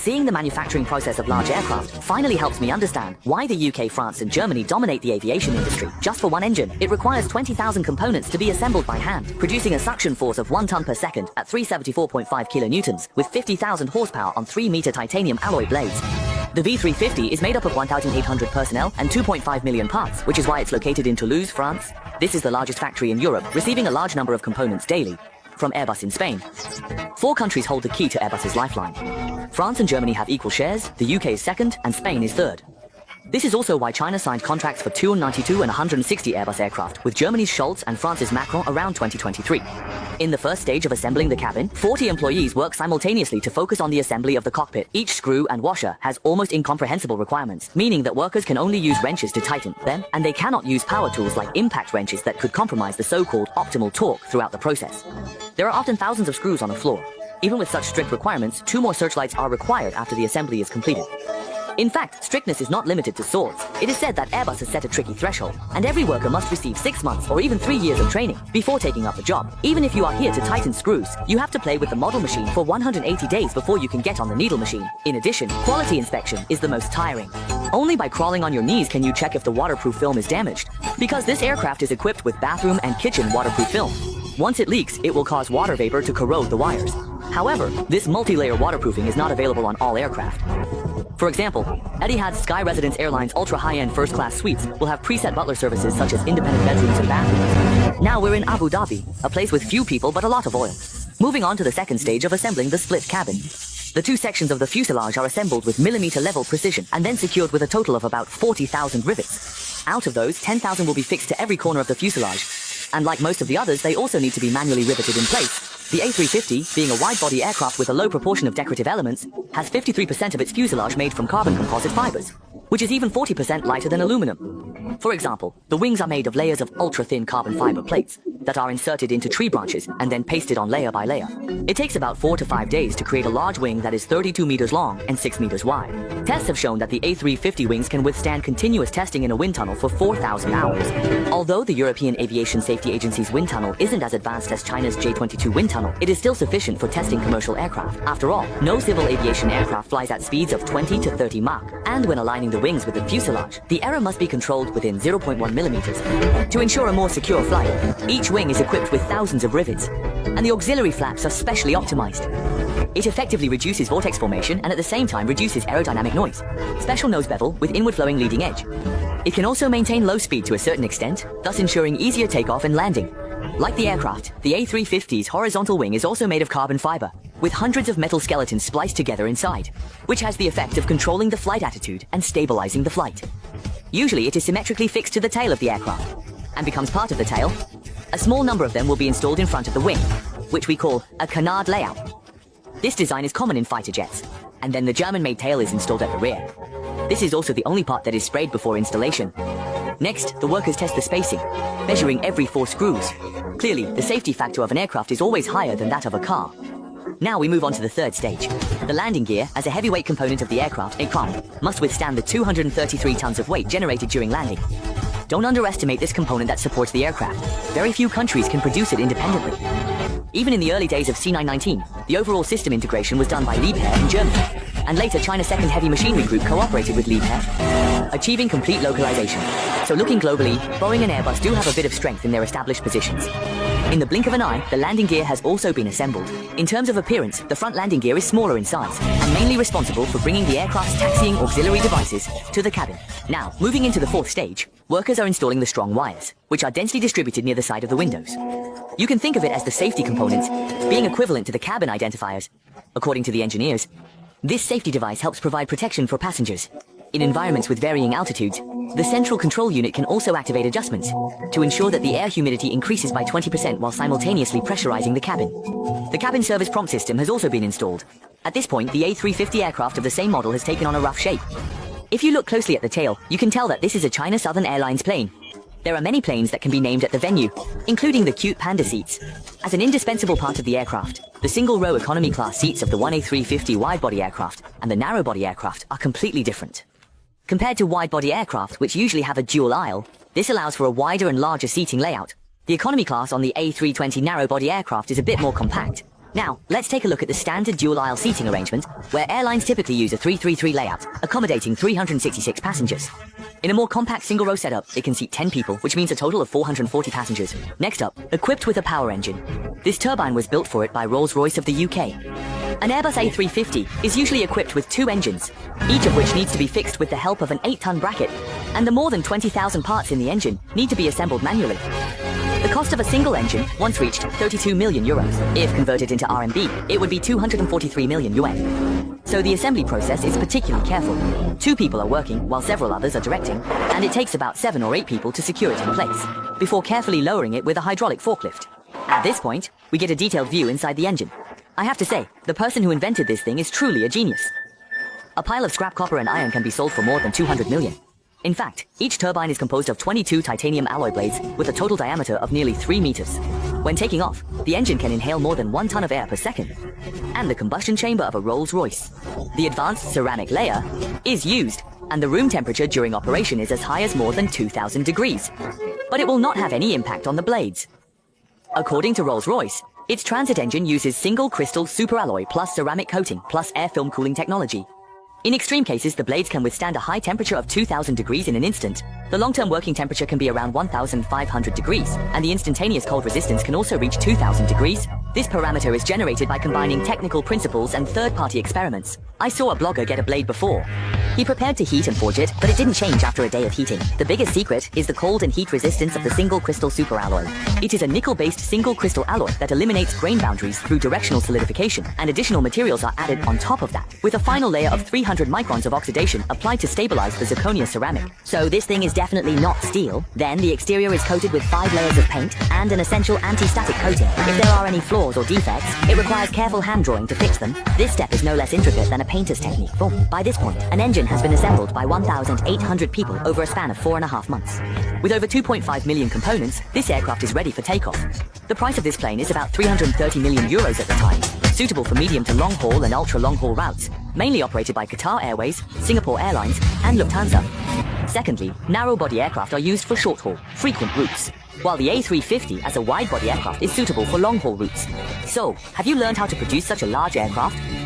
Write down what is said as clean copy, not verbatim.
Seeing the manufacturing process of large aircraft finally helps me understand why the UK, France and Germany dominate the aviation industry. Just for one engine, it requires 20,000 components to be assembled by hand, producing a suction force of 1 ton per second at 374.5 kilonewtons, with 50,000 horsepower on 3-meter titanium alloy blades. The V350 is made up of 1,800 personnel and 2.5 million parts, which is why it's located in Toulouse, France. This is the largest factory in Europe, receiving a large number of components daily from Airbus in Spain. 4 countries hold the key to Airbus's lifeline. France and Germany have equal shares, the UK is second, and Spain is third. This is also why China signed contracts for 292 and 160 Airbus aircraft with Germany's Scholz and France's Macron around 2023. In the first stage of assembling the cabin, 40 employees work simultaneously to focus on the assembly of the cockpit. Each screw and washer has almost incomprehensible requirements, meaning that workers can only use wrenches to tighten them, and they cannot use power tools like impact wrenches that could compromise the so-called optimal torque throughout the process. There are often thousands of screws on the floor. Even with such strict requirements, 2 more searchlights are required after the assembly is completed. In fact, strictness is not limited to swords. It is said that Airbus has set a tricky threshold, and every worker must receive 6 months or even 3 years of training before taking up the job. Even if you are here to tighten screws, you have to play with the model machine for 180 days before you can get on the needle machine. In addition, quality inspection is the most tiring. Only by crawling on your knees can you check if the waterproof film is damaged, because this aircraft is equipped with bathroom and kitchen waterproof film. Once it leaks, it will cause water vapor to corrode the wires. However, this multi-layer waterproofing is not available on all aircraft. For example, Etihad's Sky Residence Airlines ultra-high-end first-class suites will have preset butler services such as independent bedrooms and bathrooms. Now we're in Abu Dhabi, a place with few people but a lot of oil. Moving on to the second stage of assembling the split cabin. The 2 sections of the fuselage are assembled with millimeter-level precision and then secured with a total of about 40,000 rivets. Out of those, 10,000 will be fixed to every corner of the fuselage, and like most of the others, they also need to be manually riveted in place. The A350, being a wide-body aircraft with a low proportion of decorative elements, has 53% of its fuselage made from carbon composite fibers, which is even 40% lighter than aluminum. For example, the wings are made of layers of ultra-thin carbon fiber plates that are inserted into tree branches and then pasted on layer by layer. It takes about 4 to 5 days to create a large wing that is 32 meters long and 6 meters wide. Tests have shown that the A350 wings can withstand continuous testing in a wind tunnel for 4,000 hours. Although the European Aviation Safety Agency's wind tunnel isn't as advanced as China's J-22 wind tunnel, it is still sufficient for testing commercial aircraft. After all, no civil aviation aircraft flies at speeds of 20 to 30 Mach, and when aligning the wings with the fuselage, the error must be controlled within 0.1 millimeters. To ensure a more secure flight, each wing is equipped with thousands of rivets, and the auxiliary flaps are specially optimized. It effectively reduces vortex formation and at the same time reduces aerodynamic noise. Special nose bevel with inward flowing leading edge. It can also maintain low speed to a certain extent, thus ensuring easier takeoff and landing. Like the aircraft, the A350's horizontal wing is also made of carbon fiber, with hundreds of metal skeletons spliced together inside, which has the effect of controlling the flight attitude and stabilizing the flight. Usually it is symmetrically fixed to the tail of the aircraft, and becomes part of the tail. A small number of them will be installed in front of the wing, which we call a canard layout. This design is common in fighter jets, and then the German-made tail is installed at the rear. This is also the only part that is sprayed before installation. Next, the workers test the spacing, measuring every 4 screws. Clearly, the safety factor of an aircraft is always higher than that of a car. Now we move on to the third stage. The landing gear, as a heavyweight component of the aircraft, a prop, must withstand the 233 tons of weight generated during landing. Don't underestimate this component that supports the aircraft. Very few countries can produce it independently. Even in the early days of C919, the overall system integration was done by Liebherr in Germany, and later China's second heavy machinery group cooperated with Liebherr, achieving complete localization. So looking globally, Boeing and Airbus do have a bit of strength in their established positions. In the blink of an eye, the landing gear has also been assembled. In terms of appearance, the front landing gear is smaller in size, and mainly responsible for bringing the aircraft's taxiing auxiliary devices to the cabin. Now, moving into the fourth stage, workers are installing the strong wires, which are densely distributed near the side of the windows. You can think of it as the safety components, being equivalent to the cabin identifiers. According to the engineers, this safety device helps provide protection for passengers. In environments with varying altitudes, the central control unit can also activate adjustments to ensure that the air humidity increases by 20% while simultaneously pressurizing the cabin. The cabin service prompt system has also been installed. At this point, the A350 aircraft of the same model has taken on a rough shape. If you look closely at the tail, you can tell that this is a China Southern Airlines plane. There are many planes that can be named at the venue, including the cute panda seats. As an indispensable part of the aircraft, the single-row economy class seats of the A350 wide-body aircraft and the narrow-body aircraft are completely different. Compared to wide-body aircraft, which usually have a dual aisle, this allows for a wider and larger seating layout. The economy class on the A320 narrow-body aircraft is a bit more compact, Now, let's take a look at the standard dual-aisle seating arrangement, where airlines typically use a 333 layout, accommodating 366 passengers. In a more compact single-row setup, it can seat 10 people, which means a total of 440 passengers. Next up, equipped with a power engine. This turbine was built for it by Rolls-Royce of the UK. An Airbus A350 is usually equipped with 2 engines, each of which needs to be fixed with the help of an 8-ton bracket, and the more than 20,000 parts in the engine need to be assembled manually. The cost of a single engine once reached 32 million euros. If converted into RMB, it would be 243 million yuan. So the assembly process is particularly careful. 2 people are working while several others are directing, and it takes about 7 or 8 people to secure it in place, before carefully lowering it with a hydraulic forklift. At this point, we get a detailed view inside the engine. I have to say, the person who invented this thing is truly a genius. A pile of scrap copper and iron can be sold for more than 200 million. In fact, each turbine is composed of 22 titanium alloy blades with a total diameter of nearly 3 meters. When taking off, the engine can inhale more than 1 ton of air per second. And the combustion chamber of a Rolls-Royce. The advanced ceramic layer is used, and the room temperature during operation is as high as more than 2,000 degrees. But it will not have any impact on the blades. According to Rolls-Royce, its transit engine uses single crystal superalloy plus ceramic coating plus air film cooling technology. In extreme cases, the blades can withstand a high temperature of 2,000 degrees in an instant. The long-term working temperature can be around 1,500 degrees, and the instantaneous cold resistance can also reach 2,000 degrees. This parameter is generated by combining technical principles and third-party experiments. I saw a blogger get a blade before. He prepared to heat and forge it, but it didn't change after a day of heating. The biggest secret is the cold and heat resistance of the single crystal superalloy. It is a nickel-based single crystal alloy that eliminates grain boundaries through directional solidification, and additional materials are added on top of that, with a final layer of 300 microns of oxidation applied to stabilize the zirconia ceramic. So this thing is definitely not steel. Then the exterior is coated with 5 layers of paint and an essential anti-static coating. If there are any flaws or defects, it requires careful hand drawing to fix them. This step is no less intricate than a painter's technique. By this point, an engine has been assembled by 1,800 people over a span of 4.5 months. With over 2.5 million components, this aircraft is ready for takeoff. The price of this plane is about 330 million euros at the time, suitable for medium to long-haul and ultra-long-haul routes, mainly operated by Qatar Airways, Singapore Airlines, and Lufthansa. Secondly, narrow-body aircraft are used for short-haul, frequent routes, while the A350 as a wide-body aircraft is suitable for long-haul routes. So, have you learned how to produce such a large aircraft?